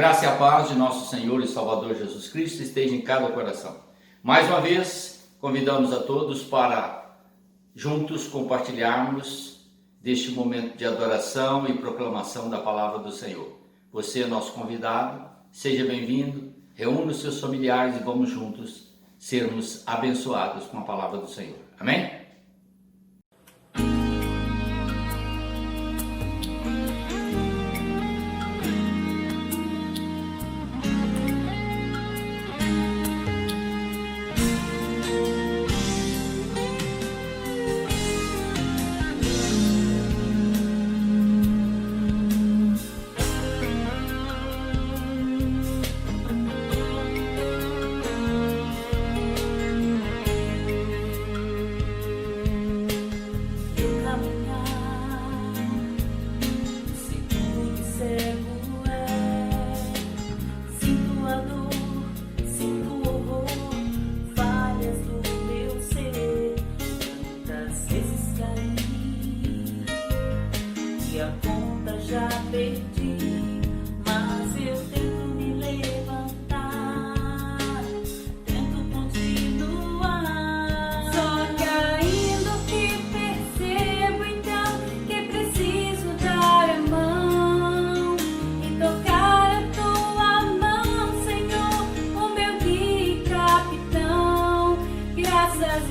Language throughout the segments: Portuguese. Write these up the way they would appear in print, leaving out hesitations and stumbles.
graça e a paz de nosso Senhor e Salvador Jesus Cristo esteja em cada coração. Mais uma vez, convidamos a todos para juntos compartilharmos deste momento de adoração e proclamação da palavra do Senhor. Você é nosso convidado, seja bem-vindo, reúna os seus familiares e vamos juntos sermos abençoados com a palavra do Senhor. Amém?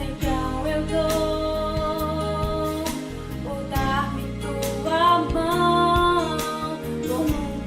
Então eu dou por dar-me tua mão, por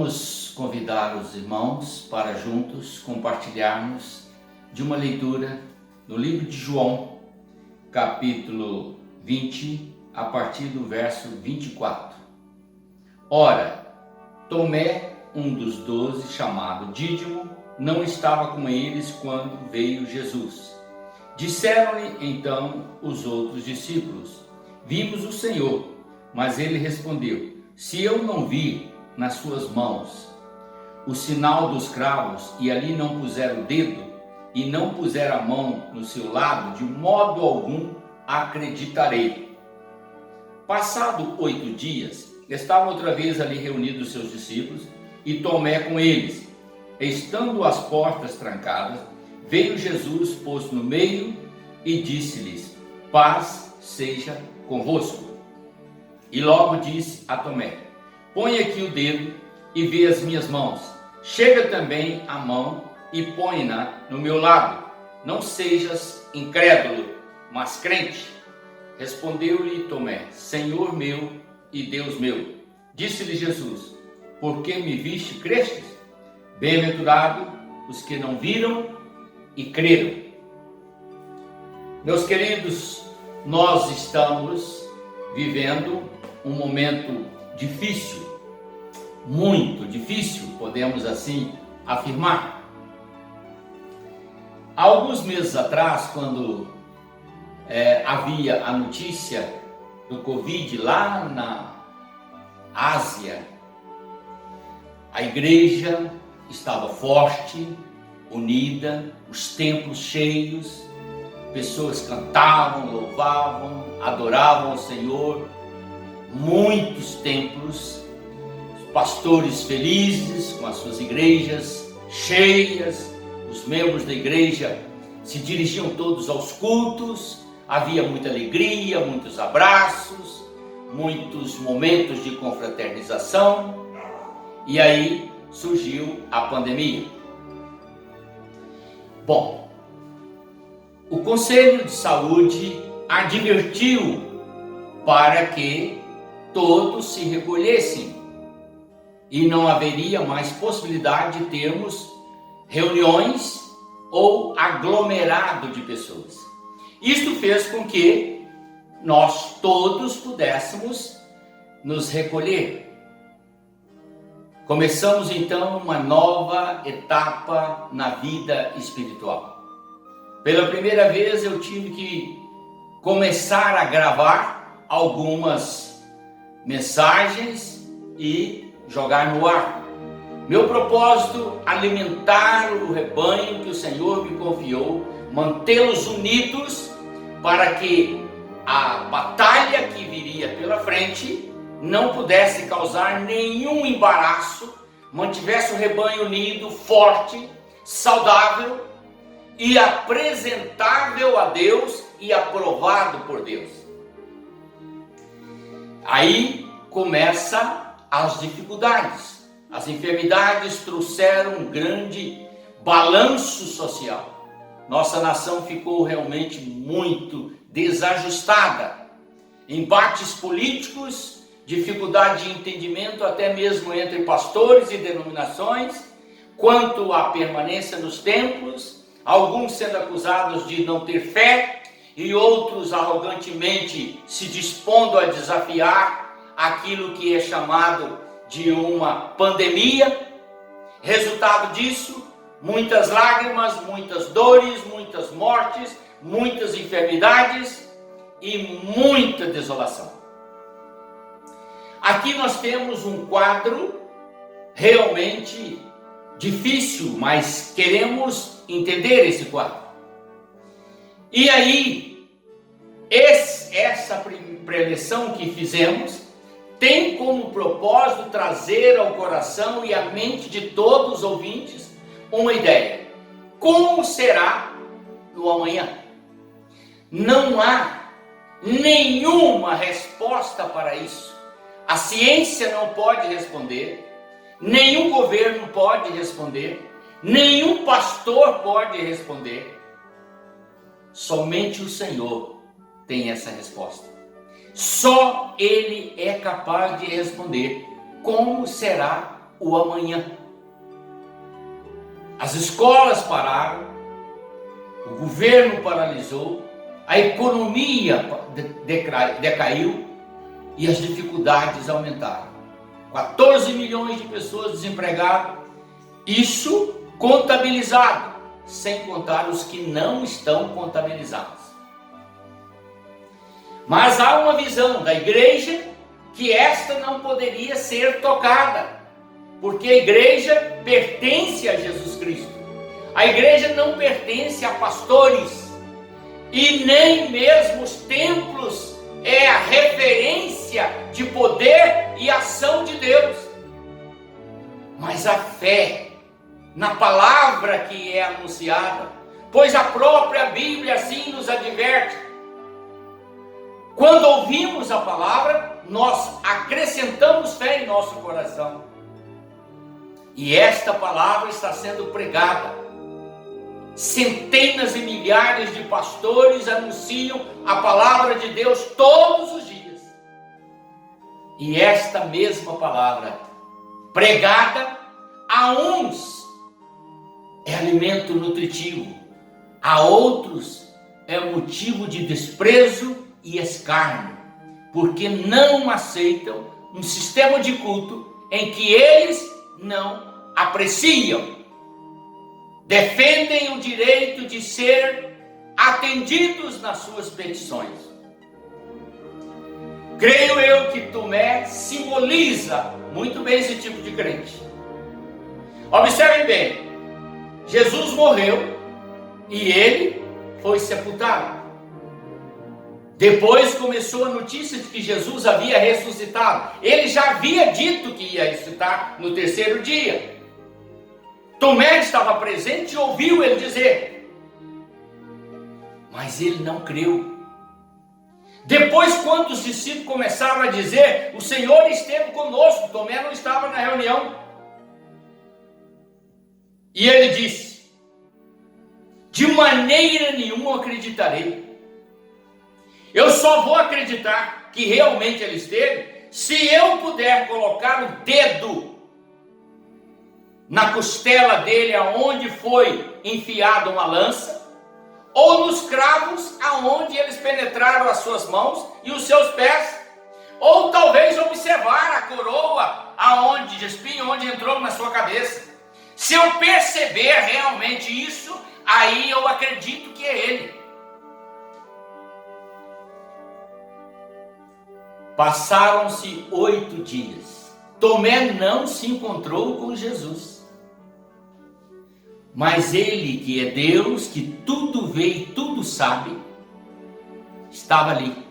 Vamos convidar os irmãos para juntos compartilharmos de uma leitura no livro de João, capítulo 20, a partir do verso 24. Ora, Tomé, um dos 12, chamado Dídimo, não estava com eles quando veio Jesus. Disseram-lhe então os outros discípulos: vimos o Senhor. Mas ele respondeu: se eu não vir nas suas mãos o sinal dos cravos, e ali não puser o dedo, e não puser a mão no seu lado, de modo algum acreditarei. Passado 8 dias, estavam outra vez ali reunidos os seus discípulos, e Tomé com eles. Estando as portas trancadas, veio Jesus, pôs no meio, e disse-lhes: paz seja convosco. E logo disse a Tomé: põe aqui o dedo e vê as minhas mãos. Chega também a mão e põe-na no meu lado. Não sejas incrédulo, mas crente. Respondeu-lhe Tomé: Senhor meu e Deus meu. Disse-lhe Jesus: por que me viste, crestes? Bem-aventurado os que não viram e creram. Meus queridos, nós estamos vivendo um momento difícil, muito difícil, podemos assim afirmar. Há alguns meses atrás, quando havia a notícia do Covid lá na Ásia, a igreja estava forte, unida, os templos cheios, pessoas cantavam, louvavam, adoravam ao Senhor, muitos templos, pastores felizes com as suas igrejas cheias, os membros da igreja se dirigiam todos aos cultos, havia muita alegria, muitos abraços, muitos momentos de confraternização, e aí surgiu a pandemia. Bom, o Conselho de Saúde advertiu para que todos se recolhessem e não haveria mais possibilidade de termos reuniões ou aglomerado de pessoas. Isto fez com que nós todos pudéssemos nos recolher. Começamos então uma nova etapa na vida espiritual. Pela primeira vez eu tive que começar a gravar algumas mensagens e jogar no ar. Meu propósito, alimentar o rebanho que o Senhor me confiou, mantê-los unidos para que a batalha que viria pela frente não pudesse causar nenhum embaraço, mantivesse o rebanho unido, forte, saudável e apresentável a Deus e aprovado por Deus. Aí começa as dificuldades. As enfermidades trouxeram um grande balanço social. Nossa nação ficou realmente muito desajustada. Embates políticos, dificuldade de entendimento até mesmo entre pastores e denominações, quanto à permanência nos templos, alguns sendo acusados de não ter fé e outros arrogantemente se dispondo a desafiar aquilo que é chamado de uma pandemia. Resultado disso, muitas lágrimas, muitas dores, muitas mortes, muitas enfermidades e muita desolação. Aqui nós temos um quadro realmente difícil, mas queremos entender esse quadro. E aí, essa preleção que fizemos tem como propósito trazer ao coração e à mente de todos os ouvintes uma ideia. Como será no amanhã? Não há nenhuma resposta para isso. A ciência não pode responder, nenhum governo pode responder, nenhum pastor pode responder. Somente o Senhor tem essa resposta. Só Ele é capaz de responder como será o amanhã. As escolas pararam, o governo paralisou, a economia decaiu e as dificuldades aumentaram. 14 milhões de pessoas desempregadas, isso contabilizado, sem contar os que não estão contabilizados. Mas há uma visão da igreja que esta não poderia ser tocada, porque a igreja pertence a Jesus Cristo. A igreja não pertence a pastores, e nem mesmo os templos é a referência de poder e ação de Deus. Mas a fé na palavra que é anunciada, pois a própria Bíblia assim nos adverte. Quando ouvimos a palavra, nós acrescentamos fé em nosso coração. E esta palavra está sendo pregada. Centenas e milhares de pastores anunciam a palavra de Deus todos os dias. E esta mesma palavra, pregada, a uns é alimento nutritivo, a outros é motivo de desprezo e escárnio, porque não aceitam um sistema de culto em que eles não apreciam. Defendem o direito de ser atendidos nas suas petições. Creio eu que Tomé simboliza muito bem esse tipo de crente. Observem bem, Jesus morreu e ele foi sepultado. Depois começou a notícia de que Jesus havia ressuscitado. Ele já havia dito que ia ressuscitar no terceiro dia. Tomé estava presente e ouviu ele dizer, mas ele não creu. Depois, quando os discípulos começaram a dizer, o Senhor esteve conosco, Tomé não estava na reunião. E ele disse, de maneira nenhuma acreditarei. Eu só vou acreditar que realmente ele esteve, se eu puder colocar o dedo na costela dele, aonde foi enfiada uma lança, ou nos cravos, aonde eles penetraram as suas mãos e os seus pés, ou talvez observar a coroa aonde, de espinho, onde entrou na sua cabeça. Se eu perceber realmente isso, aí eu acredito que é ele. Passaram-se 8 dias. Tomé não se encontrou com Jesus. Mas ele, que é Deus, que tudo vê e tudo sabe, estava ali,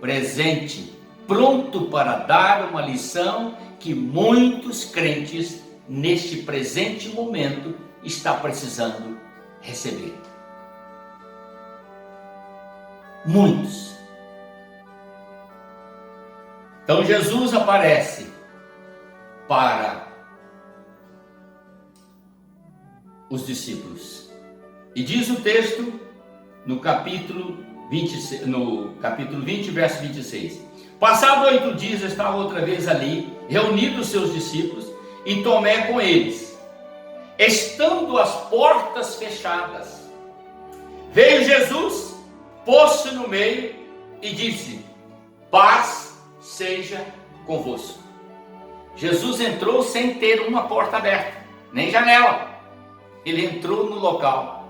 presente, pronto para dar uma lição que muitos crentes, neste presente momento, estão precisando receber. Muitos. Então Jesus aparece para os discípulos. E diz o texto no capítulo 20, verso 26. Passados 8 dias, estavam outra vez ali, reunidos os seus discípulos, e Tomé com eles. Estando as portas fechadas, veio Jesus, pôs-se no meio e disse, paz seja convosco. Jesus entrou sem ter uma porta aberta, nem janela. Ele entrou no local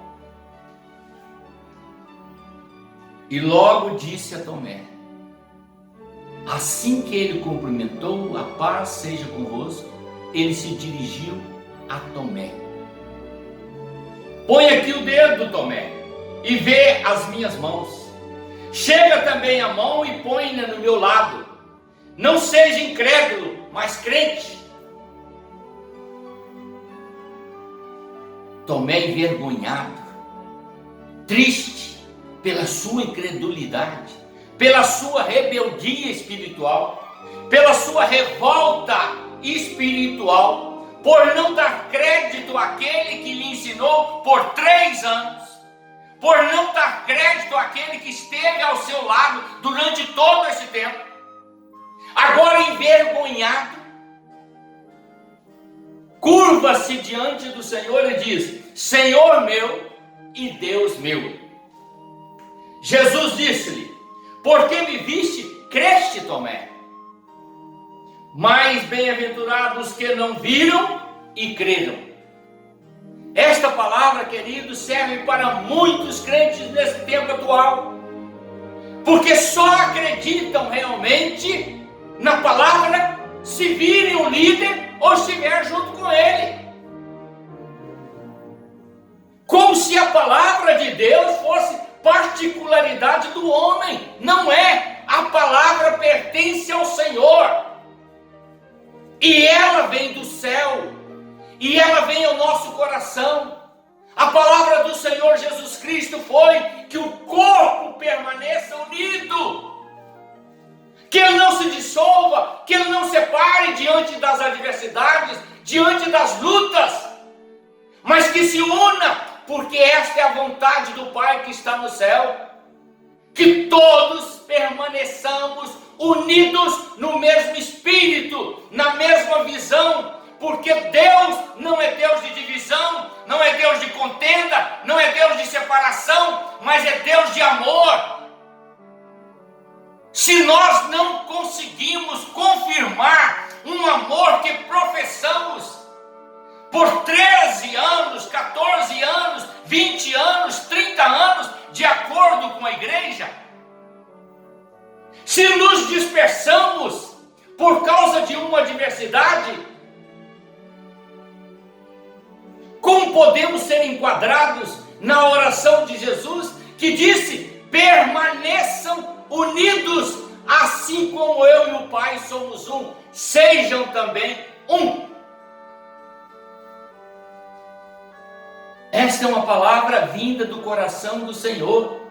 e logo disse a Tomé, assim que ele cumprimentou, a paz seja convosco, ele se dirigiu a Tomé. Põe aqui o dedo, Tomé, e vê as minhas mãos. Chega também a mão e põe-na no meu lado. Não seja incrédulo, mas crente. Tomé envergonhado, triste pela sua incredulidade, pela sua rebeldia espiritual, pela sua revolta espiritual, por não dar crédito àquele que lhe ensinou por 3 anos, por não dar crédito àquele que esteve ao seu lado durante todo esse tempo. Agora envergonhado, curva-se diante do Senhor e diz: Senhor meu e Deus meu. Jesus disse-lhe: porque me viste, creste, Tomé. Mais bem-aventurados que não viram e creram. Esta palavra, queridos, serve para muitos crentes nesse tempo atual, porque só acreditam realmente na palavra se virem o líder ou estiver junto com ele. Como se a palavra de Deus fosse particularidade do homem. Não é. A palavra pertence ao Senhor. E ela vem do céu. E ela vem ao nosso coração. A palavra do Senhor Jesus Cristo foi que o corpo permaneça unido. Que ele não se dissolva, que ele não separe diante das adversidades, diante das lutas, mas que se una, porque esta é a vontade do Pai que está no céu. Que todos permaneçamos unidos no mesmo espírito, na mesma visão, porque Deus não é Deus de divisão, não é Deus de contenda, não é Deus de separação, mas é Deus de amor. Se nós não conseguimos confirmar um amor que professamos por 13 anos, 14 anos, 20 anos, 30 anos, de acordo com a igreja, se nos dispersamos por causa de uma adversidade, como podemos ser enquadrados na oração de Jesus, que disse: permaneçam unidos, assim como eu e o Pai somos um, sejam também um. Esta é uma palavra vinda do coração do Senhor.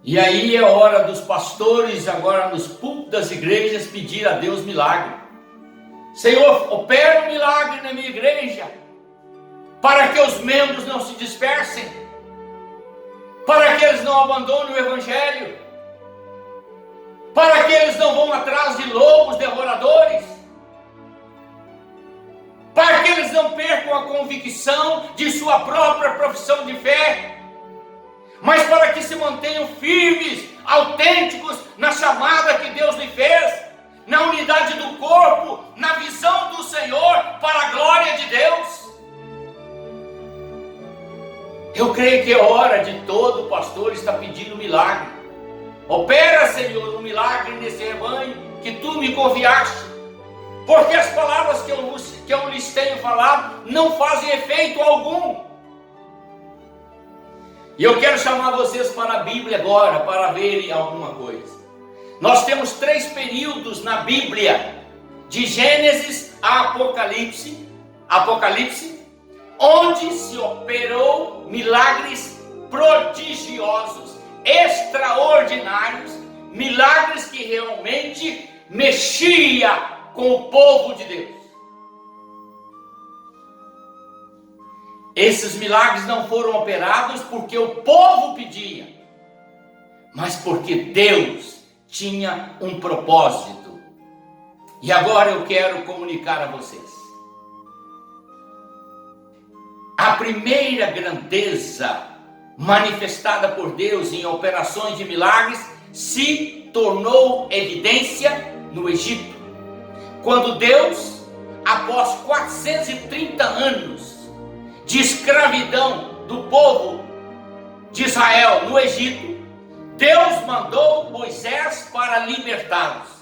E aí é hora dos pastores, agora nos púlpitos das igrejas, pedir a Deus milagre. Senhor, opera um milagre na minha igreja, para que os membros não se dispersem, para que eles não abandonem o Evangelho, para que eles não vão atrás de lobos devoradores, para que eles não percam a convicção de sua própria profissão de fé, mas para que se mantenham firmes, autênticos na chamada que Deus lhe fez, na unidade do corpo, na visão do Senhor, para a glória de Deus. Eu creio que é hora de todo pastor estar pedindo milagre. Opera, Senhor, um milagre nesse rebanho que tu me confiaste, porque as palavras que eu lhes tenho falado não fazem efeito algum. E eu quero chamar vocês para a Bíblia agora, para verem alguma coisa. Nós temos 3 períodos na Bíblia, de Gênesis a Apocalipse, onde se operou milagres prodigiosos, extraordinários, milagres que realmente mexia com o povo de Deus. Esses milagres não foram operados porque o povo pedia, mas porque Deus tinha um propósito. E agora eu quero comunicar a vocês. A primeira grandeza manifestada por Deus em operações de milagres se tornou evidência no Egito. Quando Deus, após 430 anos de escravidão do povo de Israel no Egito, Deus mandou Moisés para libertá-los.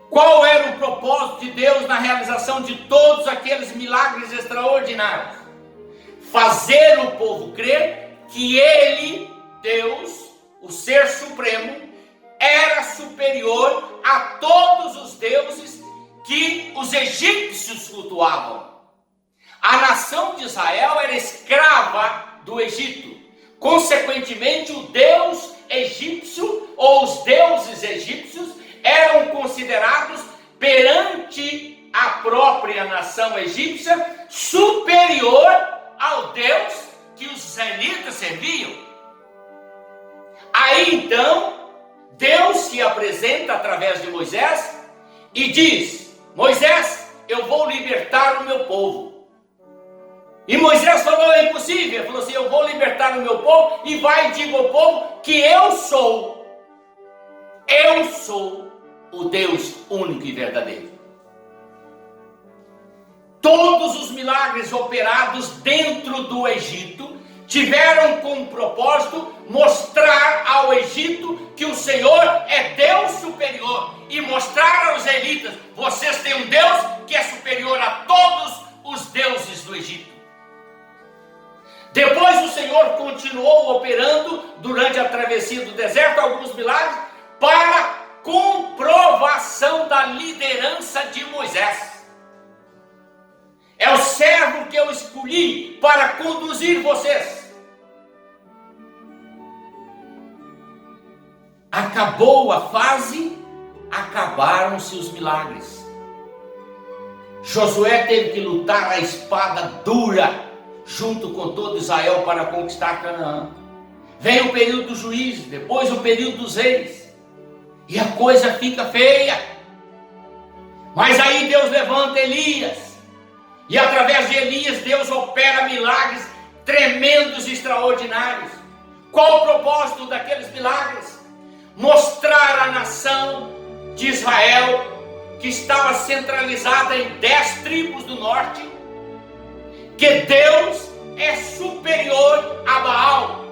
Qual era o propósito de Deus na realização de todos aqueles milagres extraordinários? Fazer o povo crer que Ele, Deus, o Ser Supremo, era superior a todos os deuses que os egípcios cultuavam. A nação de Israel era escrava do Egito. Consequentemente, o Deus egípcio ou os deuses egípcios eram considerados perante a própria nação egípcia superior ao Deus que os israelitas serviam. Aí então, Deus se apresenta através de Moisés e diz: Moisés, eu vou libertar o meu povo. E Moisés falou: é impossível. Ele falou assim: eu vou libertar o meu povo, e vai e diga ao povo que eu sou o Deus único e verdadeiro. Todos os milagres operados dentro do Egito tiveram como propósito mostrar ao Egito que o Senhor é Deus superior, e mostrar aos israelitas: vocês têm um Deus que é superior a todos os deuses do Egito. Depois o Senhor continuou operando durante a travessia do deserto alguns milagres para comprovação da liderança de Moisés. É o servo que eu escolhi para conduzir vocês. Acabou a fase, acabaram-se os milagres. Josué teve que lutar a espada dura junto com todo Israel para conquistar Canaã. Vem o período dos juízes, depois o período dos reis, e a coisa fica feia. Mas aí Deus levanta Elias, e através de Elias Deus opera milagres tremendos e extraordinários. Qual o propósito daqueles milagres? Mostrar à nação de Israel, que estava centralizada em 10 tribos do norte, que Deus é superior a Baal.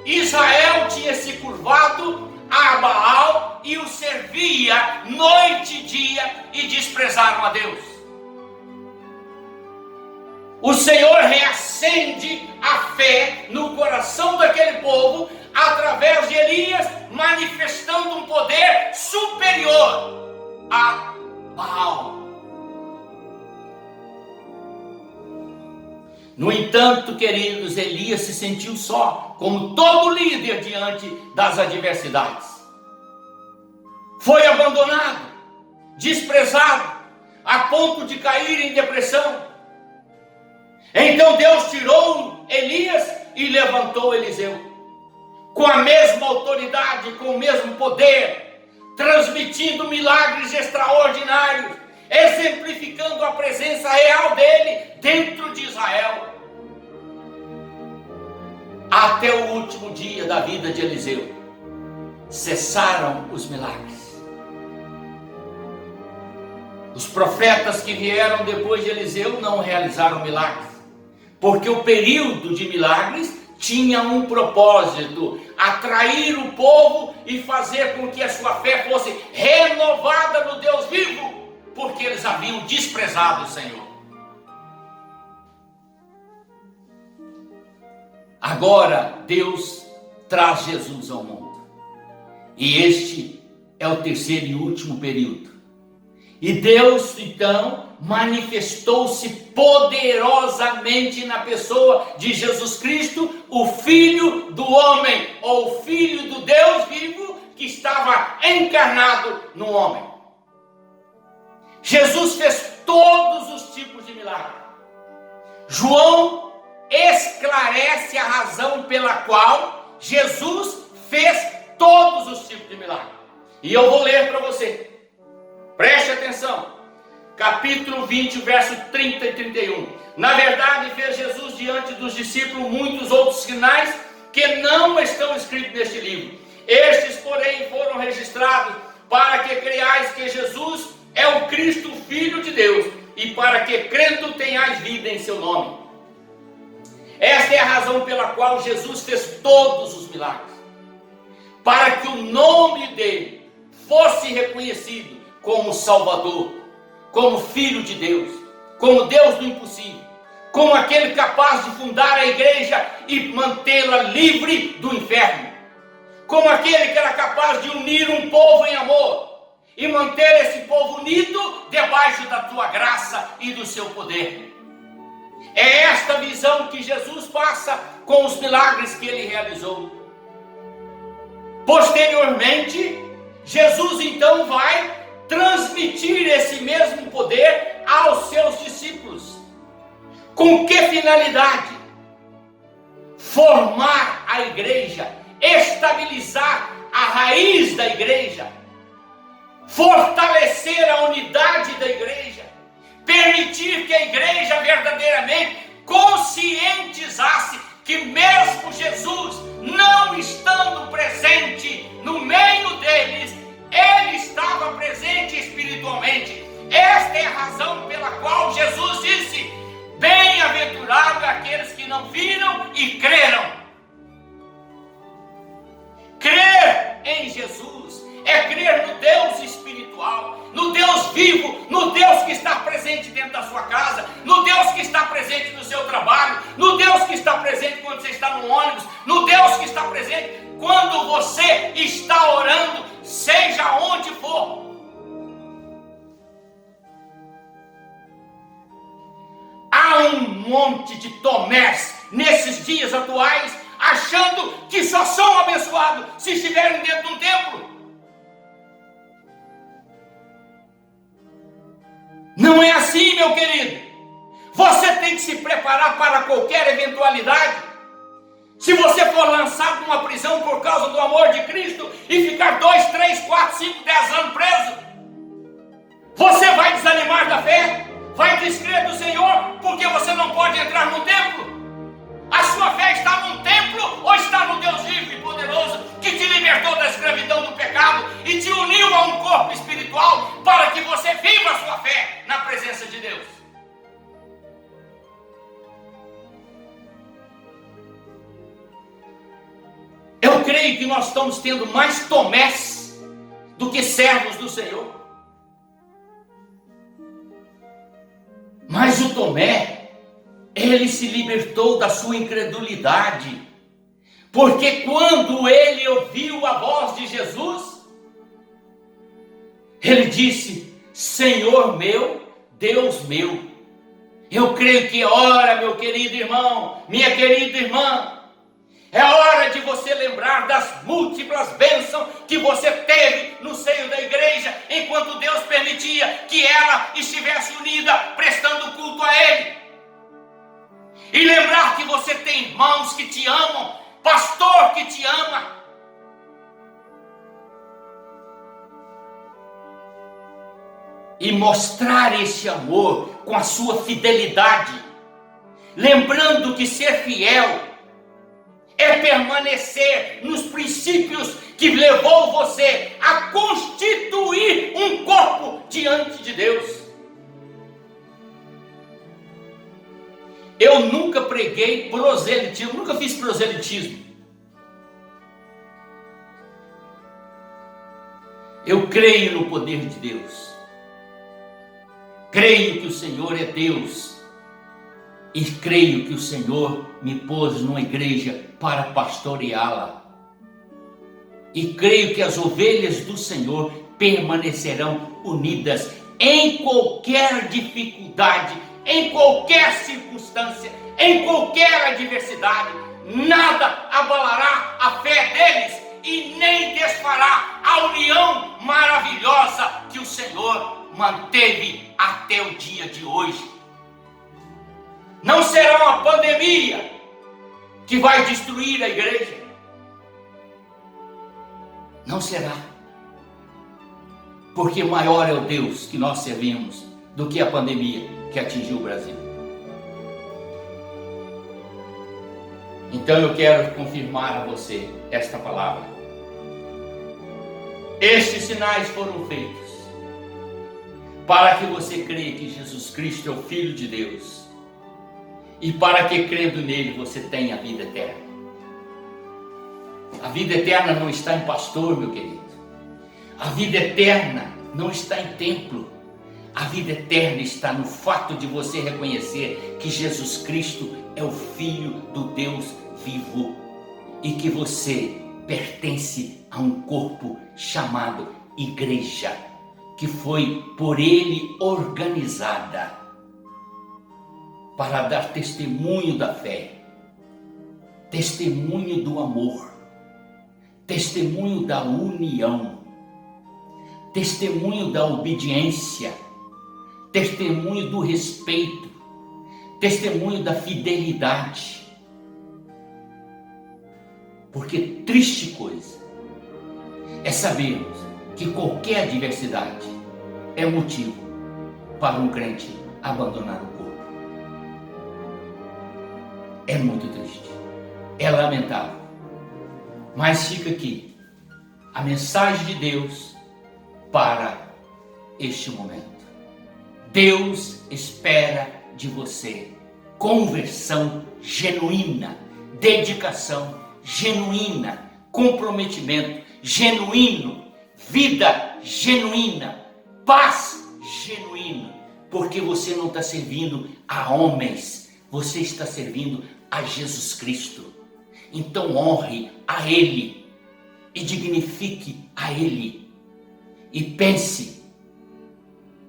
Israel tinha se curvado a Baal e o servia noite e dia, e desprezaram a Deus. O Senhor reacende a fé no coração daquele povo através de Elias, manifestando um poder superior a Baal. No entanto, queridos, Elias se sentiu só, como todo líder diante das adversidades. Foi abandonado, desprezado, a ponto de cair em depressão. Então Deus tirou Elias e levantou Eliseu, com a mesma autoridade, com o mesmo poder, transmitindo milagres extraordinários, exemplificando a presença real dele dentro de Israel. Até o último dia da vida de Eliseu, cessaram os milagres. Os profetas que vieram depois de Eliseu não realizaram milagres, porque o período de milagres tinha um propósito: atrair o povo e fazer com que a sua fé fosse renovada no Deus vivo, porque eles haviam desprezado o Senhor. Agora Deus traz Jesus ao mundo, e este é o terceiro e último período. E Deus então manifestou-se poderosamente na pessoa de Jesus Cristo, o Filho do homem, ou Filho do Deus vivo, que estava encarnado no homem. Jesus fez todos os tipos de milagres. João esclarece a razão pela qual Jesus fez todos os tipos de milagres. E eu vou ler para você. Preste atenção. Capítulo 20, verso 30 e 31. Na verdade, fez Jesus diante dos discípulos muitos outros sinais que não estão escritos neste livro. Estes, porém, foram registrados para que creiais que Jesus é o Cristo, Filho de Deus, e para que, crendo, tenhais vida em seu nome. Esta é a razão pela qual Jesus fez todos os milagres, para que o nome dele fosse reconhecido como Salvador, como Filho de Deus, como Deus do impossível, como aquele capaz de fundar a igreja e mantê-la livre do inferno, como aquele que era capaz de unir um povo em amor e manter esse povo unido debaixo da tua graça e do seu poder. É esta visão que Jesus passa com os milagres que ele realizou. Posteriormente, Jesus então vai transmitir esse mesmo poder aos seus discípulos. Com que finalidade? Formar a igreja, estabilizar a raiz da igreja, fortalecer a unidade da igreja, permitir que a igreja verdadeiramente conscientizasse que mesmo Jesus não estando presente no meio deles, ele estava presente espiritualmente. Esta é a razão pela qual Jesus disse: bem-aventurado aqueles que não viram e creram. Crer em Jesus é crer no Deus espiritual, no Deus vivo, no Deus que está presente dentro da sua casa, no Deus que está presente no seu trabalho, no Deus que está presente quando você está no ônibus, no Deus que está presente quando você está orando, seja onde for. Há um monte de Tomés nesses dias atuais, achando que só são abençoados se estiverem dentro de um templo. Não é assim, meu querido. Você tem que se preparar para qualquer eventualidade. Se você for lançado numa prisão por causa do amor de Cristo e ficar 2, 3, 4, 5, 10 anos preso, você vai desanimar da fé? Vai descrer do Senhor porque você não pode entrar no templo? A sua fé está num templo ou está no Deus vivo e poderoso que te libertou da escravidão do pecado e te uniu a um corpo espiritual para que você viva a sua fé na presença de Deus? Eu creio que nós estamos tendo mais Tomés do que servos do Senhor. Mas o Tomé, ele se libertou da sua incredulidade, porque quando ele ouviu a voz de Jesus, ele disse: Senhor meu, Deus meu. Eu creio que é hora, meu querido irmão, minha querida irmã, é hora de você lembrar das múltiplas bênçãos que você teve no seio da igreja, enquanto Deus permitia que ela estivesse unida, prestando culto a Ele. E lembrar que você tem irmãos que te amam, pastor que te ama. E mostrar esse amor com a sua fidelidade. Lembrando que ser fiel é permanecer nos princípios que levou você a constituir um corpo diante de Deus. Eu nunca preguei proselitismo, nunca fiz proselitismo. Eu creio no poder de Deus. Creio que o Senhor é Deus. E creio que o Senhor me pôs numa igreja para pastoreá-la. E creio que as ovelhas do Senhor permanecerão unidas em qualquer dificuldade, em qualquer circunstância, em qualquer adversidade. Nada abalará a fé deles e nem desfará a união maravilhosa que o Senhor manteve até o dia de hoje. Não será uma pandemia que vai destruir a igreja. Não será. Porque maior é o Deus que nós servimos do que a pandemia que atingiu o Brasil. Então eu quero confirmar a você esta palavra. Estes sinais foram feitos para que você creia que Jesus Cristo é o Filho de Deus. E para que, crendo nele, você tenha a vida eterna. A vida eterna não está em pastor, meu querido. A vida eterna não está em templo. A vida eterna está no fato de você reconhecer que Jesus Cristo é o Filho do Deus vivo. E que você pertence a um corpo chamado igreja, que foi por ele organizada para dar testemunho da fé, testemunho do amor, testemunho da união, testemunho da obediência, testemunho do respeito, testemunho da fidelidade. Porque triste coisa é sabermos que qualquer adversidade é motivo para um crente abandonar o corpo. É muito triste, é lamentável, mas fica aqui a mensagem de Deus para este momento. Deus espera de você conversão genuína, dedicação genuína, comprometimento genuíno, vida genuína, paz genuína, porque você não está servindo a homens, você está servindo a Jesus Cristo. Então honre a Ele e dignifique a Ele e pense: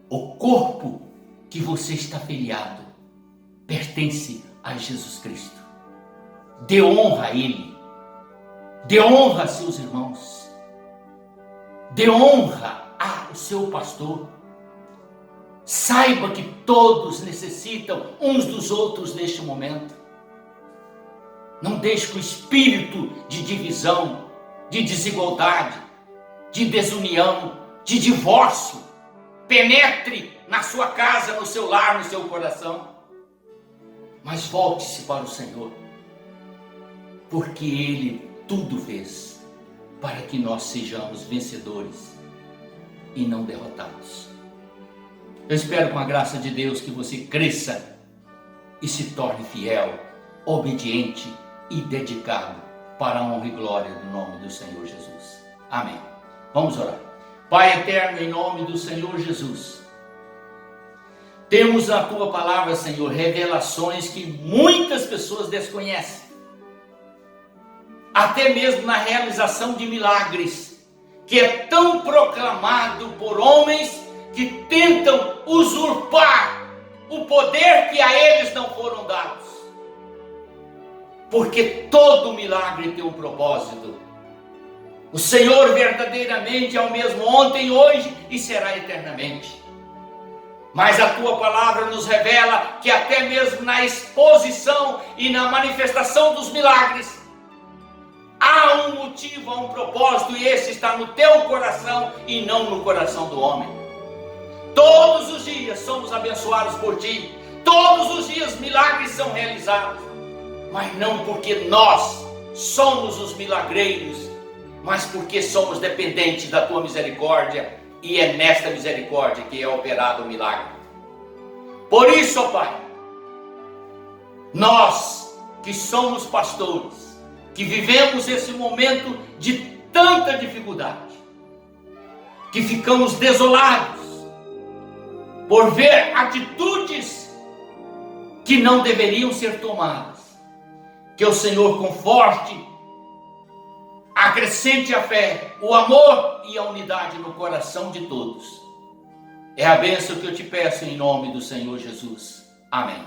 o corpo que você está filiado pertence a Jesus Cristo. Dê honra a Ele, dê honra a seus irmãos, dê honra ao seu pastor. Saiba que todos necessitam uns dos outros neste momento. Não deixe que o espírito de divisão, de desigualdade, de desunião, de divórcio penetre na sua casa, no seu lar, no seu coração. Mas volte-se para o Senhor, porque Ele tudo fez para que nós sejamos vencedores e não derrotados. Eu espero, com a graça de Deus, que você cresça e se torne fiel, obediente e dedicado para a honra e glória do nome do Senhor Jesus. Amém. Vamos orar. Pai eterno, em nome do Senhor Jesus, temos na Tua palavra, Senhor, revelações que muitas pessoas desconhecem. Até mesmo na realização de milagres, que é tão proclamado por homens que tentam usurpar o poder que a eles não foram dados. Porque todo milagre tem um propósito. O Senhor verdadeiramente é o mesmo ontem, hoje e será eternamente. Mas a Tua palavra nos revela que até mesmo na exposição e na manifestação dos milagres, há um motivo, há um propósito, e esse está no Teu coração e não no coração do homem. Todos os dias somos abençoados por Ti, todos os dias milagres são realizados, mas não porque nós somos os milagreiros, mas porque somos dependentes da Tua misericórdia, e é nesta misericórdia que é operado o milagre. Por isso, ó Pai, nós que somos pastores, que vivemos esse momento de tanta dificuldade, que ficamos desolados por ver atitudes que não deveriam ser tomadas, que o Senhor conforte, acrescente a fé, o amor e a unidade no coração de todos. É a bênção que eu te peço em nome do Senhor Jesus. Amém.